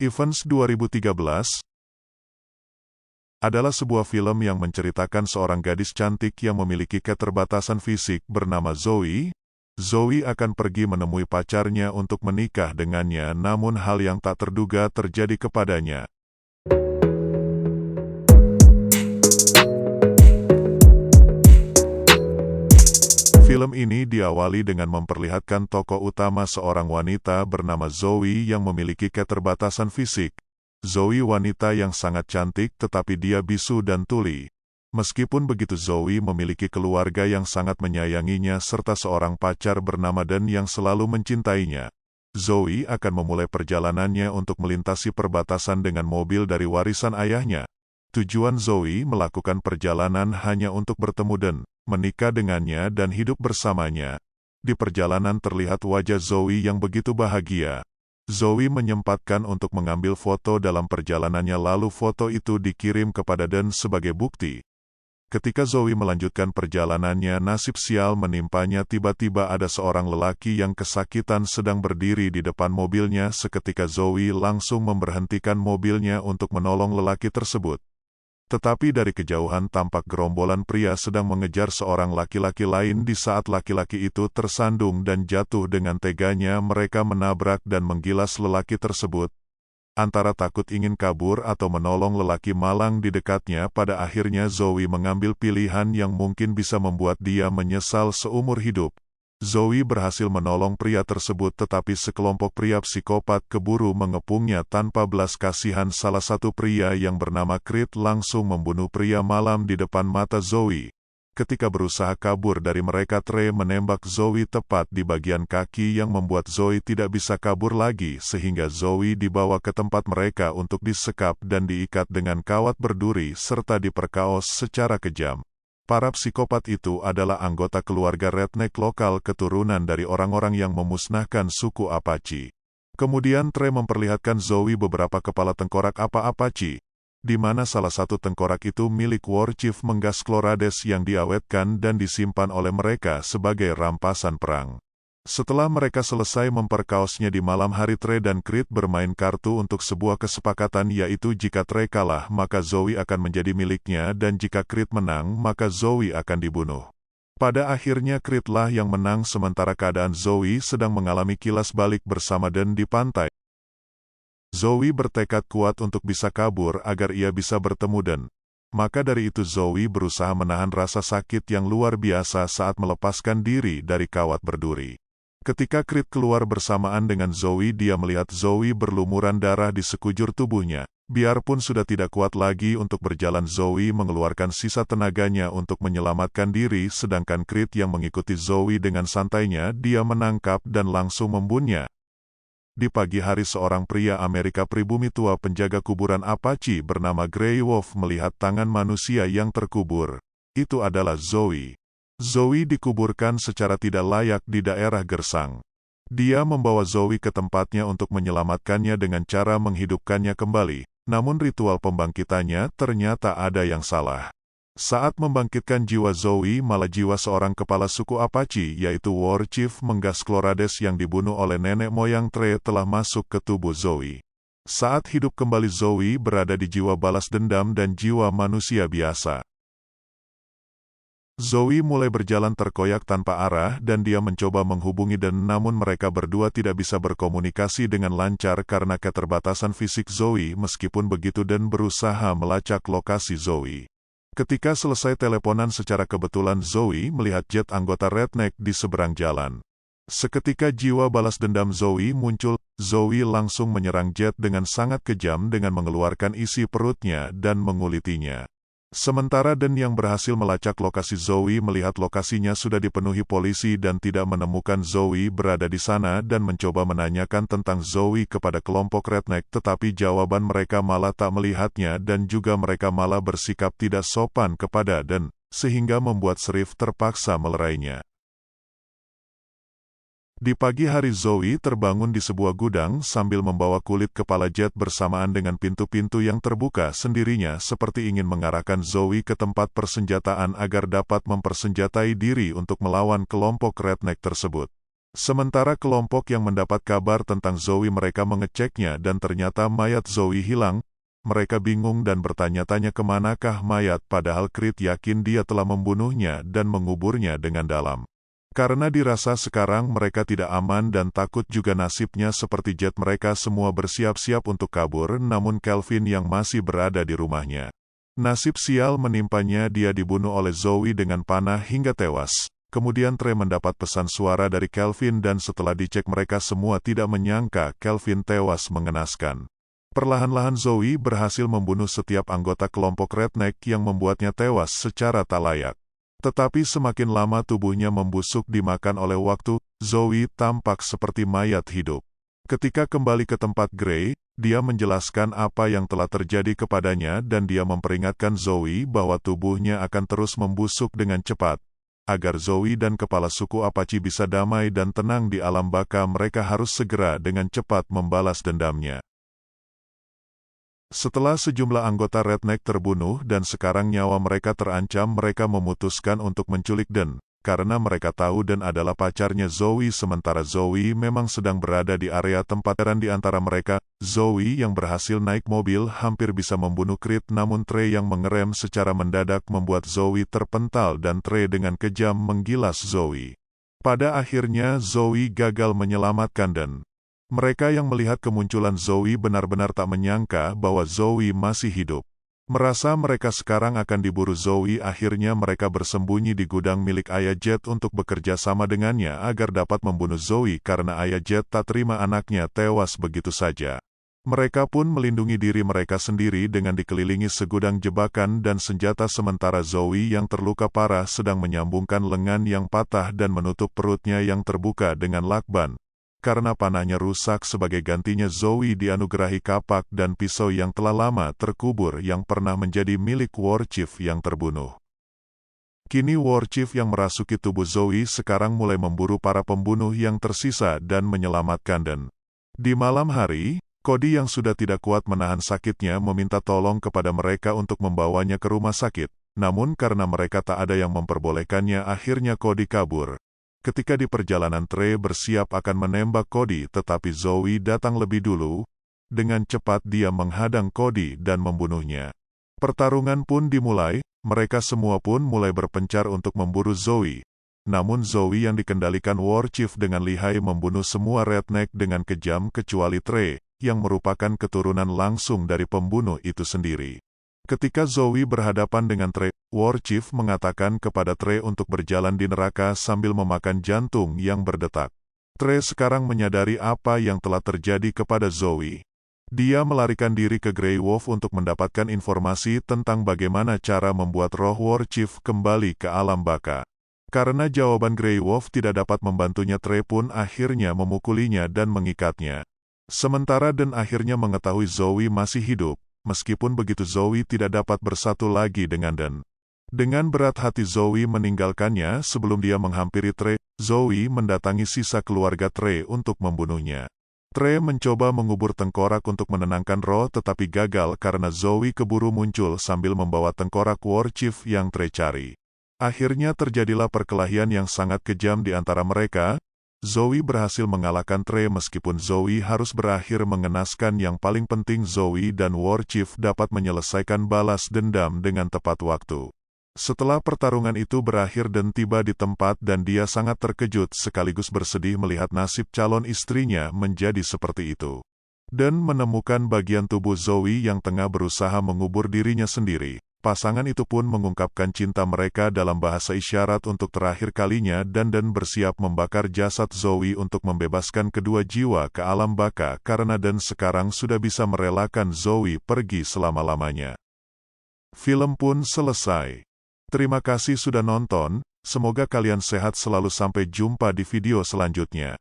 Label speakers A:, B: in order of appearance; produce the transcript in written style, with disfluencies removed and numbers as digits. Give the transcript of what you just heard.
A: Events 2013 adalah sebuah film yang menceritakan seorang gadis cantik yang memiliki keterbatasan fisik bernama Zoe. Zoe akan pergi menemui pacarnya untuk menikah dengannya, namun hal yang tak terduga terjadi kepadanya. Film ini diawali dengan memperlihatkan tokoh utama seorang wanita bernama Zoe yang memiliki keterbatasan fisik. Zoe wanita yang sangat cantik tetapi dia bisu dan tuli. Meskipun begitu, Zoe memiliki keluarga yang sangat menyayanginya serta seorang pacar bernama Dan yang selalu mencintainya. Zoe akan memulai perjalanannya untuk melintasi perbatasan dengan mobil dari warisan ayahnya. Tujuan Zoe melakukan perjalanan hanya untuk bertemu Dan, menikah dengannya dan hidup bersamanya. Di perjalanan terlihat wajah Zoe yang begitu bahagia. Zoe menyempatkan untuk mengambil foto dalam perjalanannya, lalu foto itu dikirim kepada Dan sebagai bukti. Ketika Zoe melanjutkan perjalanannya, nasib sial menimpanya. Tiba-tiba ada seorang lelaki yang kesakitan sedang berdiri di depan mobilnya. Seketika Zoe langsung memberhentikan mobilnya untuk menolong lelaki tersebut. Tetapi dari kejauhan tampak gerombolan pria sedang mengejar seorang laki-laki lain. Di saat laki-laki itu tersandung dan jatuh, dengan teganya mereka menabrak dan menggilas lelaki tersebut. Antara takut ingin kabur atau menolong lelaki malang di dekatnya, pada akhirnya Zoe mengambil pilihan yang mungkin bisa membuat dia menyesal seumur hidup. Zoe berhasil menolong pria tersebut, tetapi sekelompok pria psikopat keburu mengepungnya tanpa belas kasihan. Salah satu pria yang bernama Creed langsung membunuh pria malam di depan mata Zoe. Ketika berusaha kabur dari mereka, Trey menembak Zoe tepat di bagian kaki yang membuat Zoe tidak bisa kabur lagi, sehingga Zoe dibawa ke tempat mereka untuk disekap dan diikat dengan kawat berduri serta diperkaos secara kejam. Para psikopat itu adalah anggota keluarga redneck lokal keturunan dari orang-orang yang memusnahkan suku Apache. Kemudian Trey memperlihatkan Zoe beberapa kepala tengkorak Apache, di mana salah satu tengkorak itu milik War Chief Mengas Clorades yang diawetkan dan disimpan oleh mereka sebagai rampasan perang. Setelah mereka selesai memperkaosnya di malam hari, Trey dan Creed bermain kartu untuk sebuah kesepakatan, yaitu jika Trey kalah maka Zoe akan menjadi miliknya dan jika Creed menang maka Zoe akan dibunuh. Pada akhirnya Creed lah yang menang, sementara keadaan Zoe sedang mengalami kilas balik bersama Dan di pantai. Zoe bertekad kuat untuk bisa kabur agar ia bisa bertemu Dan. Maka dari itu Zoe berusaha menahan rasa sakit yang luar biasa saat melepaskan diri dari kawat berduri. Ketika Creed keluar bersamaan dengan Zoe, dia melihat Zoe berlumuran darah di sekujur tubuhnya. Biarpun sudah tidak kuat lagi untuk berjalan, Zoe mengeluarkan sisa tenaganya untuk menyelamatkan diri, sedangkan Creed yang mengikuti Zoe dengan santainya, dia menangkap dan langsung membunuhnya. Di pagi hari, seorang pria Amerika pribumi tua penjaga kuburan Apache bernama Grey Wolf melihat tangan manusia yang terkubur. Itu adalah Zoe. Zoe dikuburkan secara tidak layak di daerah Gersang. Dia membawa Zoe ke tempatnya untuk menyelamatkannya dengan cara menghidupkannya kembali, namun ritual pembangkitannya ternyata ada yang salah. Saat membangkitkan jiwa Zoe, malah jiwa seorang kepala suku Apache, yaitu War Chief Mengas Clorades yang dibunuh oleh nenek moyang Trey, telah masuk ke tubuh Zoe. Saat hidup kembali, Zoe berada di jiwa balas dendam dan jiwa manusia biasa. Zoe mulai berjalan terkoyak tanpa arah dan dia mencoba menghubungi Dan, namun mereka berdua tidak bisa berkomunikasi dengan lancar karena keterbatasan fisik Zoe. Meskipun begitu, Dan berusaha melacak lokasi Zoe. Ketika selesai teleponan, secara kebetulan Zoe melihat jet anggota redneck di seberang jalan. Seketika jiwa balas dendam Zoe muncul. Zoe langsung menyerang jet dengan sangat kejam dengan mengeluarkan isi perutnya dan mengulitinya. Sementara Dan yang berhasil melacak lokasi Zoe melihat lokasinya sudah dipenuhi polisi dan tidak menemukan Zoe berada di sana dan mencoba menanyakan tentang Zoe kepada kelompok redneck, tetapi jawaban mereka malah tak melihatnya dan juga mereka malah bersikap tidak sopan kepada Dan, sehingga membuat Sheriff terpaksa melerainya. Di pagi hari, Zoe terbangun di sebuah gudang sambil membawa kulit kepala jet bersamaan dengan pintu-pintu yang terbuka sendirinya, seperti ingin mengarahkan Zoe ke tempat persenjataan agar dapat mempersenjatai diri untuk melawan kelompok redneck tersebut. Sementara kelompok yang mendapat kabar tentang Zoe mereka mengeceknya dan ternyata mayat Zoe hilang. Mereka bingung dan bertanya-tanya kemanakah mayat padahal Creed yakin dia telah membunuhnya dan menguburnya dengan dalam. Karena dirasa sekarang mereka tidak aman dan takut juga nasibnya seperti Jet, mereka semua bersiap-siap untuk kabur, namun Calvin yang masih berada di rumahnya. Nasib sial menimpanya, dia dibunuh oleh Zoe dengan panah hingga tewas. Kemudian Trey mendapat pesan suara dari Calvin dan setelah dicek mereka semua tidak menyangka Calvin tewas mengenaskan. Perlahan-lahan Zoe berhasil membunuh setiap anggota kelompok redneck yang membuatnya tewas secara tak layak. Tetapi semakin lama tubuhnya membusuk dimakan oleh waktu, Zoe tampak seperti mayat hidup. Ketika kembali ke tempat Gray, dia menjelaskan apa yang telah terjadi kepadanya dan dia memperingatkan Zoe bahwa tubuhnya akan terus membusuk dengan cepat. Agar Zoe dan kepala suku Apache bisa damai dan tenang di alam baka, mereka harus segera dengan cepat membalas dendamnya. Setelah sejumlah anggota redneck terbunuh dan sekarang nyawa mereka terancam, mereka memutuskan untuk menculik Den, karena mereka tahu Den adalah pacarnya Zoe. Sementara Zoe memang sedang berada di area tempat teran di antara mereka. Zoe yang berhasil naik mobil hampir bisa membunuh Creed, namun Trey yang mengerem secara mendadak membuat Zoe terpental dan Trey dengan kejam menggilas Zoe. Pada akhirnya Zoe gagal menyelamatkan Den. Mereka yang melihat kemunculan Zoe benar-benar tak menyangka bahwa Zoe masih hidup. Merasa mereka sekarang akan diburu Zoe, akhirnya mereka bersembunyi di gudang milik Ayah Jet untuk bekerja sama dengannya agar dapat membunuh Zoe karena Ayah Jet tak terima anaknya tewas begitu saja. Mereka pun melindungi diri mereka sendiri dengan dikelilingi segudang jebakan dan senjata, sementara Zoe yang terluka parah sedang menyambungkan lengan yang patah dan menutup perutnya yang terbuka dengan lakban. Karena panahnya rusak, sebagai gantinya Zoe dianugerahi kapak dan pisau yang telah lama terkubur yang pernah menjadi milik War Chief yang terbunuh. Kini War Chief yang merasuki tubuh Zoe sekarang mulai memburu para pembunuh yang tersisa dan menyelamatkan Den. Di malam hari, Cody yang sudah tidak kuat menahan sakitnya meminta tolong kepada mereka untuk membawanya ke rumah sakit. Namun karena mereka tak ada yang memperbolehkannya, akhirnya Cody kabur. Ketika di perjalanan Trey bersiap akan menembak Cody, tetapi Zoe datang lebih dulu. Dengan cepat dia menghadang Cody dan membunuhnya. Pertarungan pun dimulai, mereka semua pun mulai berpencar untuk memburu Zoe. Namun Zoe yang dikendalikan War Chief dengan lihai membunuh semua redneck dengan kejam kecuali Trey, yang merupakan keturunan langsung dari pembunuh itu sendiri. Ketika Zoe berhadapan dengan Trey, War Chief mengatakan kepada Trey untuk berjalan di neraka sambil memakan jantung yang berdetak. Trey sekarang menyadari apa yang telah terjadi kepada Zoe. Dia melarikan diri ke Grey Wolf untuk mendapatkan informasi tentang bagaimana cara membuat roh War Chief kembali ke alam baka. Karena jawaban Grey Wolf tidak dapat membantunya, Trey pun akhirnya memukulinya dan mengikatnya. Sementara Den akhirnya mengetahui Zoe masih hidup. Meskipun begitu Zoe tidak dapat bersatu lagi dengan Den. Dengan berat hati Zoe meninggalkannya. Sebelum dia menghampiri Trey, Zoe mendatangi sisa keluarga Trey untuk membunuhnya. Trey mencoba mengubur tengkorak untuk menenangkan roh tetapi gagal karena Zoe keburu muncul sambil membawa tengkorak War Chief yang Trey cari. Akhirnya terjadilah perkelahian yang sangat kejam di antara mereka. Zoe berhasil mengalahkan Trey meskipun Zoe harus berakhir mengenaskan. Yang paling penting, Zoe dan War Chief dapat menyelesaikan balas dendam dengan tepat waktu. Setelah pertarungan itu berakhir, Den tiba di tempat dan dia sangat terkejut sekaligus bersedih melihat nasib calon istrinya menjadi seperti itu. Den menemukan bagian tubuh Zoe yang tengah berusaha mengubur dirinya sendiri. Pasangan itu pun mengungkapkan cinta mereka dalam bahasa isyarat untuk terakhir kalinya dan Den bersiap membakar jasad Zoe untuk membebaskan kedua jiwa ke alam baka karena Den sekarang sudah bisa merelakan Zoe pergi selama-lamanya. Film pun selesai. Terima kasih sudah nonton, semoga kalian sehat selalu, sampai jumpa di video selanjutnya.